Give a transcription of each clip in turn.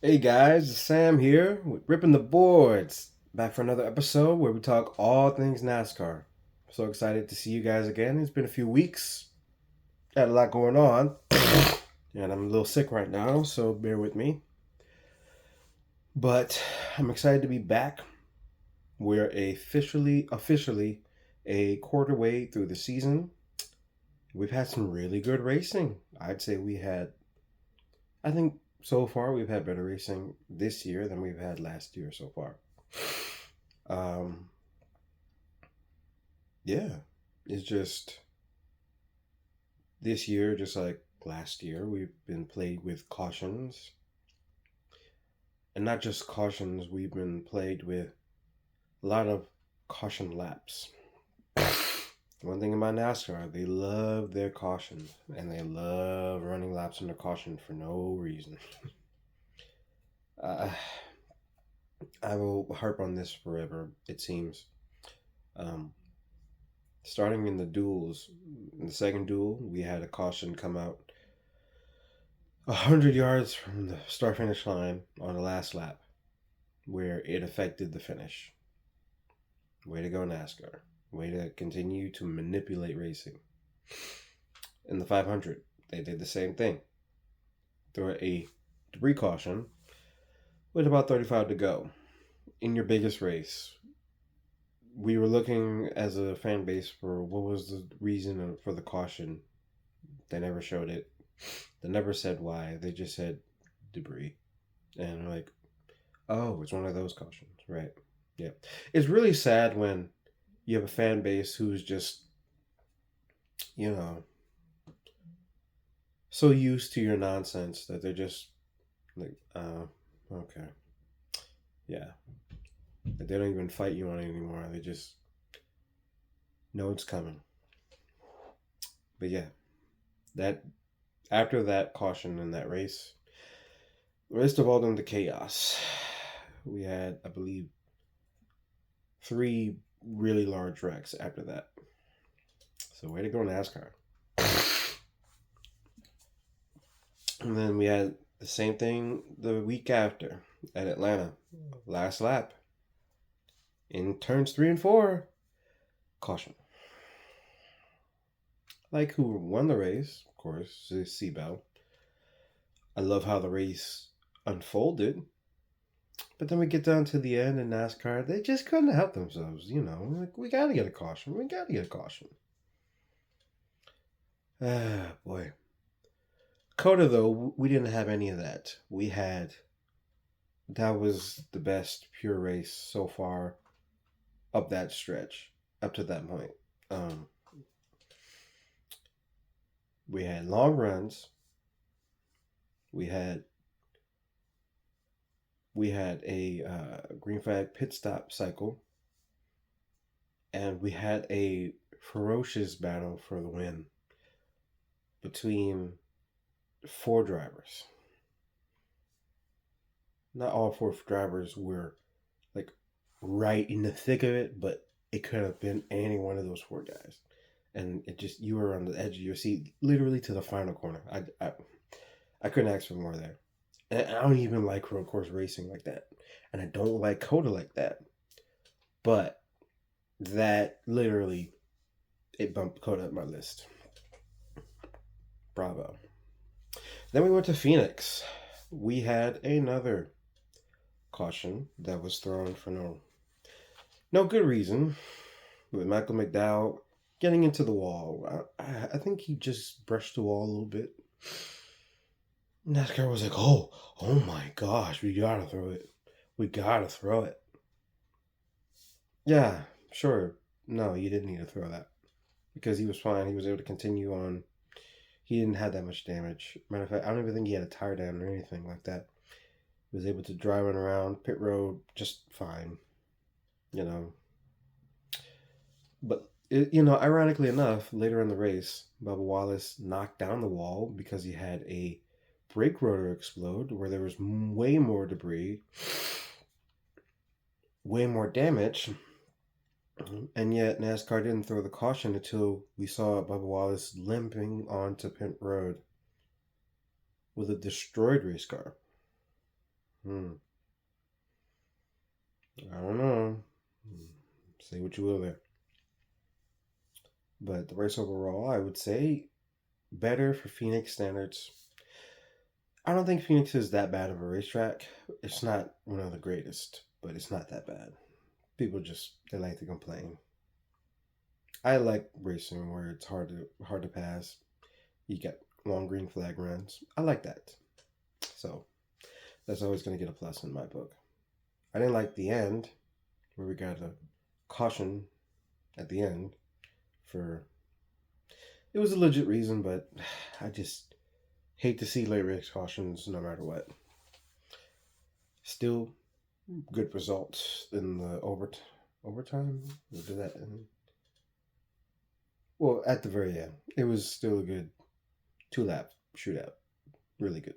Hey guys, it's Sam here with Ripping the Boards. Back for another episode where we talk all things NASCAR. So excited to see you guys again. It's been a few weeks. Got a lot going on. And I'm a little sick right now, so bear with me. But I'm excited to be back. We're officially a quarter way through the season. We've had some really good racing. I'd say I think so far we've had better racing this year than we've had last year so far. Um, yeah, it's just this year, just like last year, we've been played with cautions. And not just cautions, we've been played with a lot of caution laps. One thing about NASCAR, they love their cautions and they love running laps under caution for no reason. uh, I will harp on this forever, it seems. Um, Starting in the duels, in the second duel, we had a caution come out 100 yards from the start finish line on the last lap, where it affected the finish. Way to go, NASCAR! Way to continue to manipulate racing. In the 500, they did the same thing. Throw a debris caution with about 35 to go in your biggest race. We were looking as a fan base for what was the reason for the caution. They never showed it. They never said why. They just said debris. And we're like, oh, it's one of those cautions, right? Yeah. It's really sad when you have a fan base who's just, you know, so used to your nonsense that they're just like, okay. Yeah. Like they don't even fight you on it anymore. They just know it's coming. But yeah, that after that caution in that race, the rest evolved into chaos. We had, I believe, three really large wrecks after that. So way to go, NASCAR. And then we had the same thing the week after at Atlanta. Last lap. In turns 3 and 4, caution. Like who won the race, of course, is Seabell. I love how the race unfolded. But then we get down to the end in NASCAR, they just couldn't help themselves, Like, we gotta get a caution. We gotta get a caution. Ah, boy. Coda, though, we didn't have any of that. That was the best pure race so far up that stretch, up to that point. Um, we had long runs. We had a green flag pit stop cycle, and we had a ferocious battle for the win between 4 drivers. Not all 4 drivers were like right in the thick of it, but it could have been any one of those 4 guys. And it just, you were on the edge of your seat, literally to the final corner. I couldn't ask for more there. And I don't even like road course racing like that, and I don't like Coda like that. But that literally, it bumped Coda up my list. Bravo. Then we went to Phoenix. We had another caution that was thrown for no good reason, with Michael McDowell getting into the wall. I think he just brushed the wall a little bit. NASCAR was like, oh my gosh, we gotta throw it. We gotta throw it. Yeah, sure. No, you didn't need to throw that. Because he was fine. He was able to continue on. He didn't have that much damage. Matter of fact, I don't even think he had a tire down or anything like that. He was able to drive it around pit road just fine. You know. But, ironically enough, later in the race, Bubba Wallace knocked down the wall because he had a brake rotor explode where there was way more debris, way more damage. And yet NASCAR didn't throw the caution until we saw Bubba Wallace limping onto pit road with a destroyed race car. Hmm. I don't know. Say what you will there. But the race overall, I would say better for Phoenix standards. I don't think Phoenix is that bad of a racetrack. It's not one of the greatest, but it's not that bad. People just they like to complain. I like racing where it's hard to pass. You get long green flag runs. I like that. So that's always going to get a plus in my book. I didn't like the end where we got a caution at the end for it was a legit reason, but I just hate to see late race cautions no matter what. Still good results in the overtime. We'll do that. Well, at the very end, it was still a good 2 lap shootout. Really good.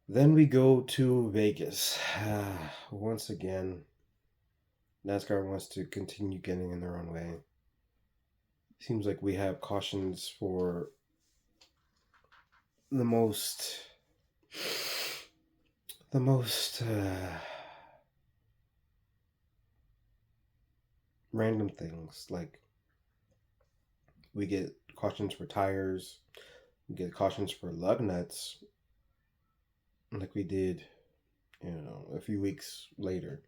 Then we go to Vegas. Once again, NASCAR wants to continue getting in their own way. Seems like we have cautions for the most random things. Like we get cautions for tires, we get cautions for lug nuts, like we did, a few weeks later.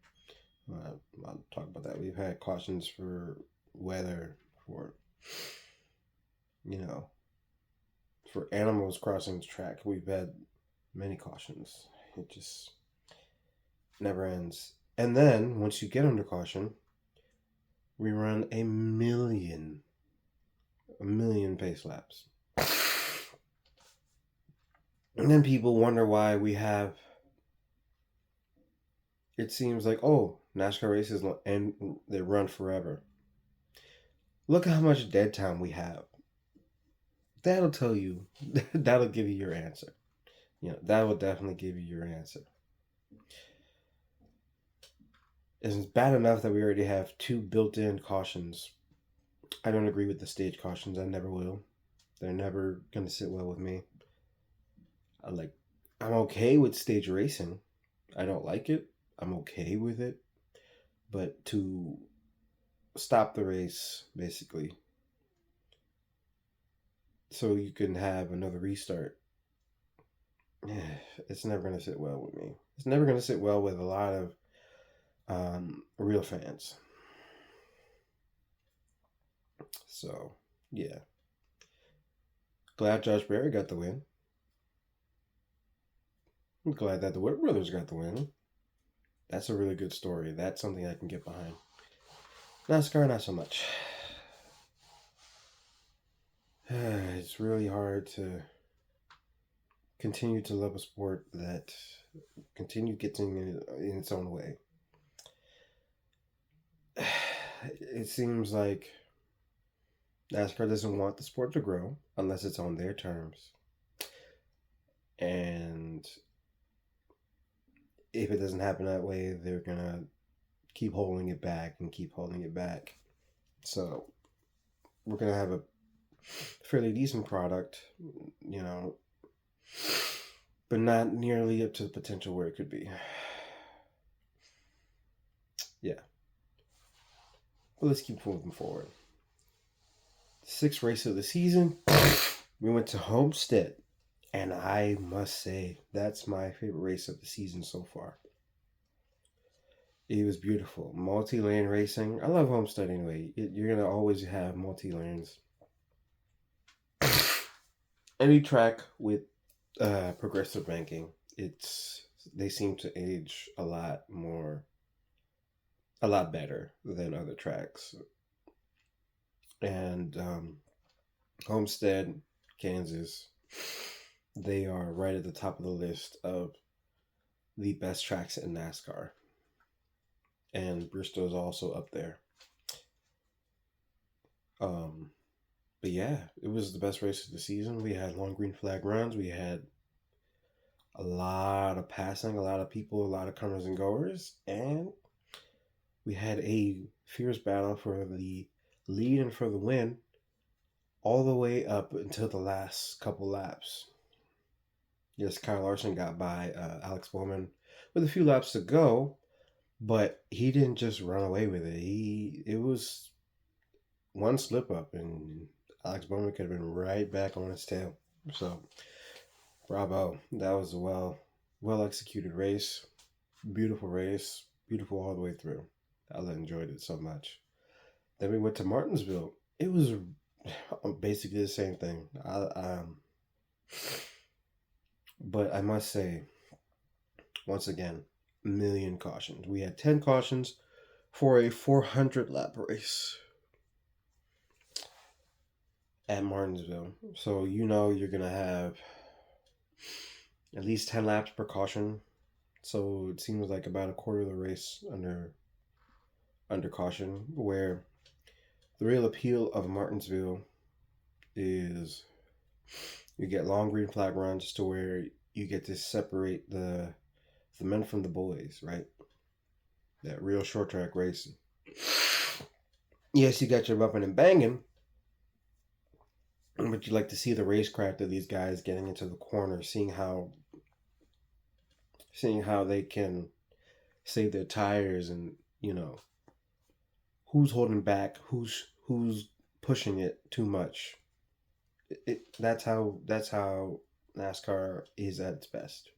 I'll talk about that. We've had cautions for weather, for you know, for animals crossing the track. We've had many cautions. It just never ends. And then once you get under caution, we run a million pace laps. And then people wonder why we have. It seems like, oh, NASCAR races and they run forever. Look at how much dead time we have. That'll tell you. That'll give you your answer. That will definitely give you your answer. It's bad enough that we already have 2 built-in cautions. I don't agree with the stage cautions. I never will. They're never gonna sit well with me. I'm okay with stage racing. I don't like it. I'm okay with it. But to stop the race, basically, so you can have another restart, it's never going to sit well with me. It's never going to sit well with a lot of real fans. So, yeah. Glad Josh Berry got the win. I'm glad that the Wood Brothers got the win. That's a really good story. That's something I can get behind. NASCAR, not so much. It's really hard to continue to love a sport that continue getting in its own way. It seems like NASCAR doesn't want the sport to grow unless it's on their terms. And if it doesn't happen that way, they're going to keep holding it back and keep holding it back. So we're going to have a fairly decent product, but not nearly up to the potential where it could be. Yeah. But let's keep moving forward. 6th race of the season, we went to Homestead. And I must say, that's my favorite race of the season so far. It was beautiful. Multi-lane racing. I love Homestead anyway. You're going to always have multi-lanes. Any track with progressive banking, they seem to age a lot better than other tracks. And Homestead, Kansas, they are right at the top of the list of the best tracks in NASCAR. And Bristol is also up there. But yeah, it was the best race of the season. We had long green flag runs. We had a lot of passing, a lot of people, a lot of comers and goers. And we had a fierce battle for the lead and for the win all the way up until the last couple laps. Yes, Kyle Larson got by Alex Bowman with a few laps to go, but he didn't just run away with it. It was one slip up, and Alex Bowman could have been right back on his tail. So, bravo! That was a well executed race, beautiful race, beautiful all the way through. I enjoyed it so much. Then we went to Martinsville. It was basically the same thing. But I must say, once again, a million cautions. We had 10 cautions for a 400 lap race at Martinsville. So you know you're going to have at least 10 laps per caution. So it seems like about a quarter of the race under caution, where the real appeal of Martinsville is you get long green flag runs to where you get to separate the men from the boys, right? That real short track racing. Yes, you got your bumping and banging, but you like to see the racecraft of these guys getting into the corner, seeing how they can save their tires, and who's holding back, who's pushing it too much. That's how NASCAR is at its best.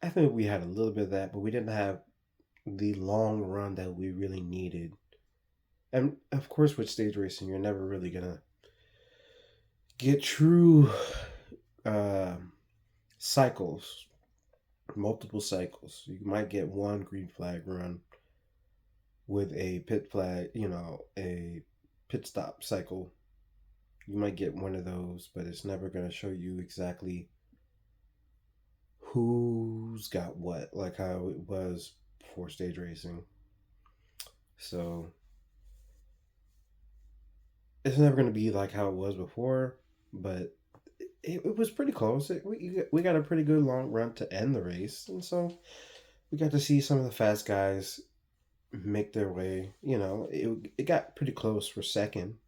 I think we had a little bit of that, but we didn't have the long run that we really needed. And of course, with stage racing, you're never really gonna get true uh, cycles, multiple cycles. You might get one green flag run with a pit flag, a pit stop cycle. You might get one of those, but it's never going to show you exactly who's got what, like how it was before stage racing. So it's never going to be like how it was before, but it was pretty close. We got a pretty good long run to end the race, and so we got to see some of the fast guys make their way. It got pretty close for second.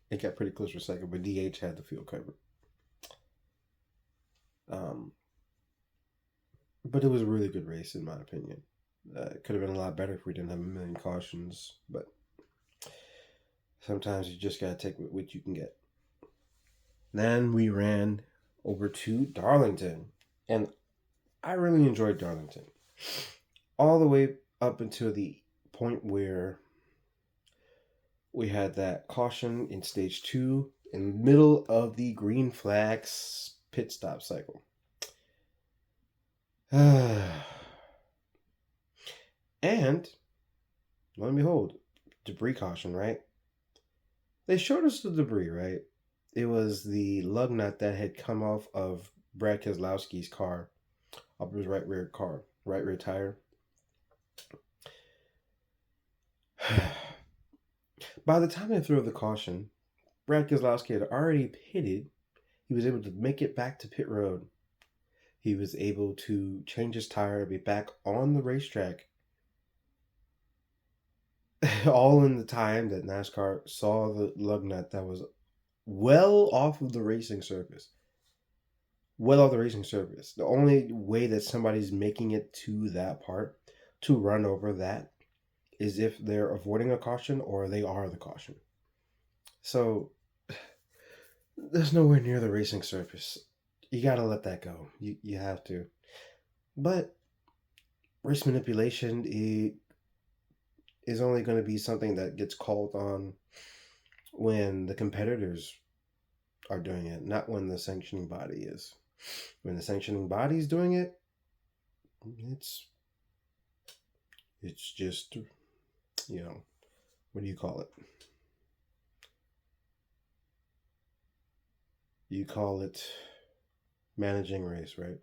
It got pretty close for second, but DH had the field covered. Um, but it was a really good race in my opinion. It could have been a lot better if we didn't have a million cautions, but sometimes you just gotta take what you can get. Then we ran over to Darlington, and I really enjoyed Darlington. All the way up until the point where we had that caution in stage 2 in the middle of the green flags pit stop cycle. And lo and behold, debris caution, right? They showed us the debris, right? It was the lug nut that had come off of Brad Keselowski's car, up his right rear tire. By the time they threw the caution, Brad Keselowski had already pitted. He was able to make it back to pit road. He was able to change his tire, be back on the racetrack, all in the time that NASCAR saw the lug nut that was well off of the racing surface. Well off the racing surface. The only way that somebody's making it to that part to run over that is if they're avoiding a caution or they are the caution. So there's nowhere near the racing surface. You gotta let that go. You have to. But race manipulation is only going to be something that gets called on when the competitors are doing it, not when the sanctioning body is. When the sanctioning body is doing it, it's just, what do you call it? You call it managing race, right?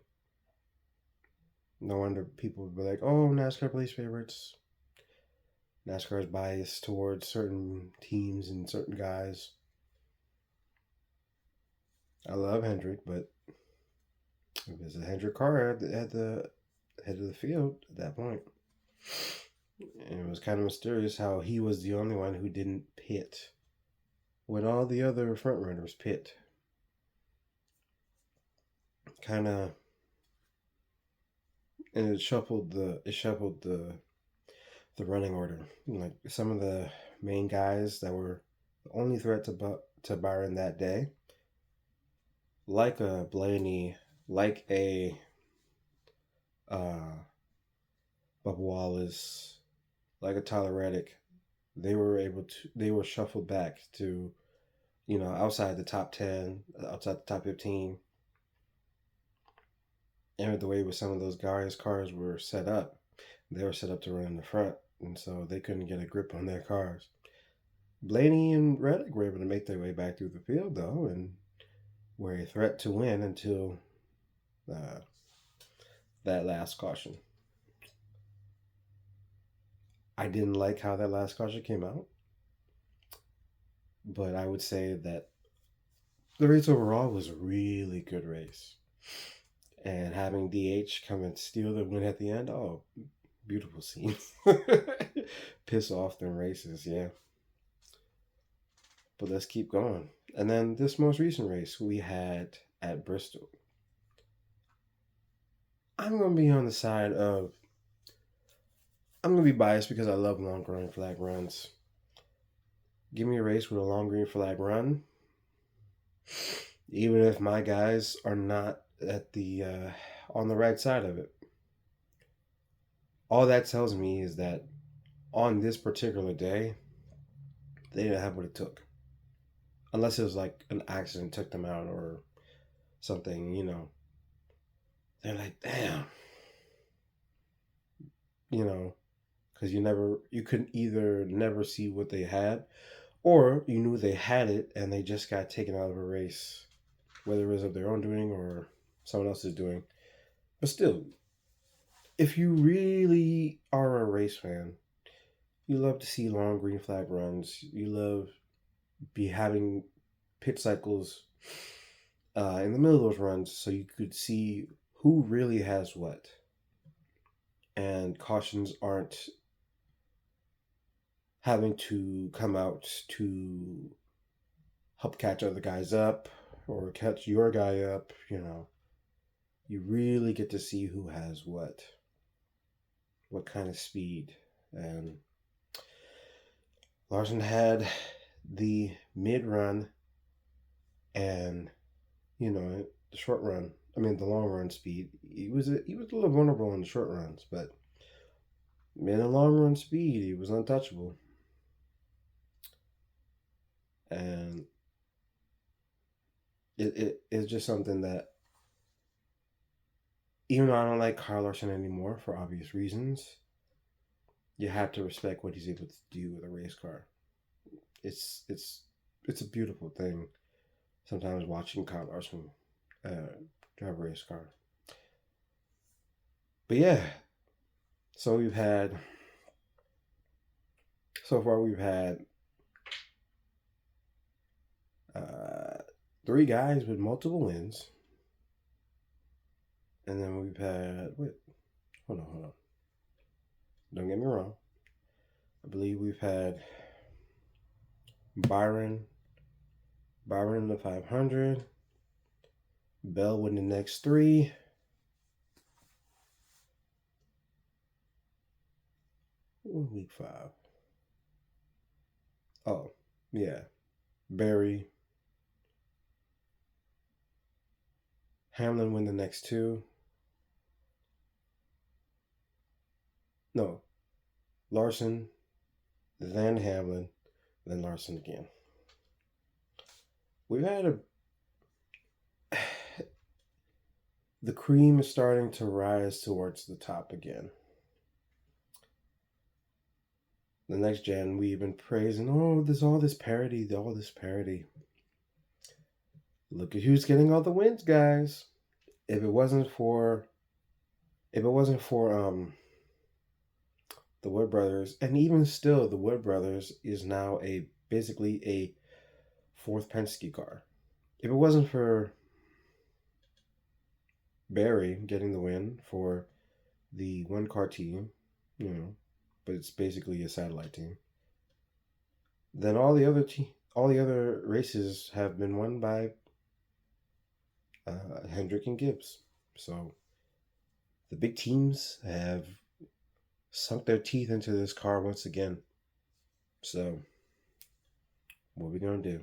No wonder people would be like, oh, NASCAR plays favorites. NASCAR is biased towards certain teams and certain guys. I love Hendrick, but it was a Hendrick car at the head of the field at that point. And it was kind of mysterious how he was the only one who didn't pit when all the other front runners pit. Kind of and it shuffled the running order. Like some of the main guys that were the only threat to Byron that day, like a Blaney, like a uh, Bubba Wallace, like a Tyler Reddick, they were shuffled back to, outside the top 10, outside the top 15. And the way with some of those guys' cars were set up, they were set up to run in the front, and so they couldn't get a grip on their cars. Blaney and Reddick were able to make their way back through the field, though, and were a threat to win until uh, that last caution. I didn't like how that last caution came out, but I would say that the race overall was a really good race. And having DH come and steal the win at the end, oh, beautiful scene. Piss off them races, yeah. But let's keep going. And then this most recent race we had at Bristol. I'm going to be on the side of. I'm going to be biased because I love long green flag runs. Give me a race with a long green flag run. Even if my guys are not at the on the right side of it. All that tells me is that on this particular day, they didn't have what it took. Unless it was like an accident took them out or something. They're like, damn. Because you couldn't either never see what they had, or you knew they had it and they just got taken out of a race, whether it was of their own doing or someone else's doing. But still, if you really are a race fan, you love to see long green flag runs. You love be having pit cycles in the middle of those runs so you could see who really has what. And cautions aren't having to come out to help catch other guys up or catch your guy up. You really get to see who has what kind of speed. And Larson had the mid run and the short run. I mean the long run speed. He was a little vulnerable in the short runs, but in the long run speed, he was untouchable. And it's just something that, even though I don't like Kyle Larson anymore for obvious reasons, you have to respect what he's able to do with a race car. It's a beautiful thing. Sometimes watching Kyle Larson drive a race car. But yeah, so far we've had 3 guys with multiple wins. And then we've had, hold on. Don't get me wrong. I believe we've had Byron in the 500. Bell win the next 3. Week 5. Oh, yeah. Barry. Hamlin win the next 2. No. Larson, then Hamlin, then Larson again. We've had the cream is starting to rise towards the top again. The next gen, we've been praising, there's all this parity. Look at who's getting all the wins, guys. If it wasn't for the Wood Brothers, and even still, the Wood Brothers is now basically a 4th Penske car. If it wasn't for Barry getting the win for the 1-car team, but it's basically a satellite team, then all the other races have been won by Hendrick and Gibbs. So the big teams have sunk their teeth into this car once again. So, what are we going to do?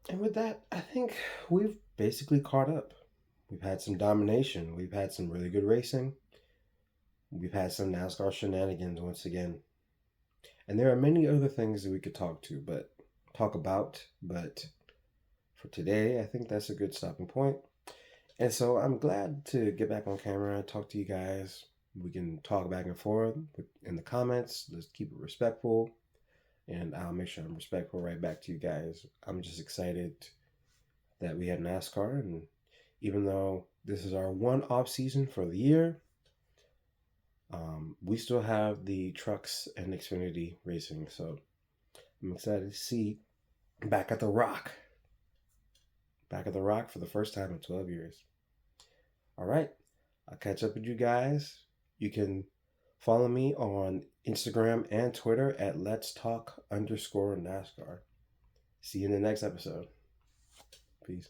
And with that, I think we've basically caught up. We've had some domination. We've had some really good racing. We've had some NASCAR shenanigans once again. And there are many other things that we could talk about, but for today, I think that's a good stopping point. And so I'm glad to get back on camera and talk to you guys. We can talk back and forth in the comments. Let's keep it respectful. And I'll make sure I'm respectful right back to you guys. I'm just excited that we have NASCAR. And even though this is our one off season for the year, we still have the trucks and Xfinity racing. So I'm excited to see back at the Rock for the first time in 12 years. All right. I'll catch up with you guys. You can follow me on Instagram and Twitter at Let's Talk _NASCAR. See you in the next episode. Peace.